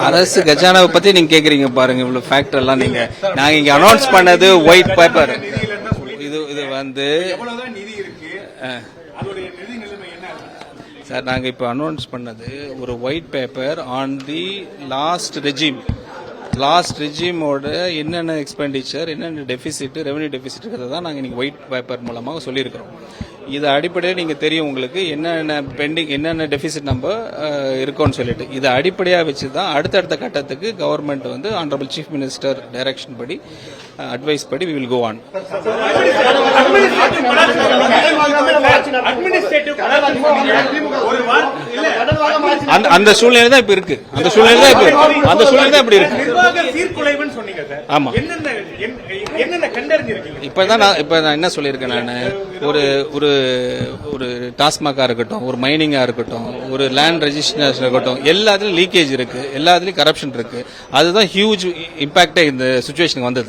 அரசு கஜானாவை பத்தி நீங்க கேக்குறீங்க பாருங்க, இவ்வளவு ஃபேக்டர் எல்லாம் நீங்க நாங்க இங்க அனௌன்ஸ் பண்ணது ஒயிட் பேப்பர். இது வந்து சார் நாங்க இப்ப அனௌன்ஸ் பண்ணது ஒரு white paper on the last ரெஜிமோட என்னென்ன எக்ஸ்பெண்டிச்சர், என்னென்ன டெபிசிட், ரெவன்யூ டெபிசிட் தான் நாங்கள் இன்னைக்கு ஒயிட் பேப்பர் மூலமாக சொல்லியிருக்கிறோம். இது அடிப்படையில் நீங்கள் தெரியும் உங்களுக்கு என்னென்ன பெண்டிங், என்னென்ன டெபிசிட் நம்ம இருக்கோன்னு சொல்லிட்டு இதை அடிப்படையாக வச்சு தான் அடுத்தடுத்த கட்டத்துக்கு கவர்மெண்ட் வந்து ஆனரபிள் சீஃப் மினிஸ்டர் டைரக்ஷன் படி, அட்வைஸ் படி we will go on. அந்த சூழ்நிலை தான் இப்ப இருக்கு. அந்த சூழ்நிலை தான் இப்படி இருக்கு. ஆமா, இப்ப நான் என்ன சொல்லியிருக்கேன், நான் ஒரு டாஸ்மாகா இருக்கட்டும், ஒரு மைனிங்கா இருக்கட்டும், ஒரு லேண்ட் ரெஜிஸ்ட்ரேஷன் இருக்கட்டும், எல்லாத்துலயும் லீக்கேஜ் இருக்கு, எல்லாத்துலயும் கரப்ஷன் இருக்கு. அதுதான் ஹியூஜ் இம்பாக்டே இந்த சிச்சுவேஷனுக்கு வந்தது.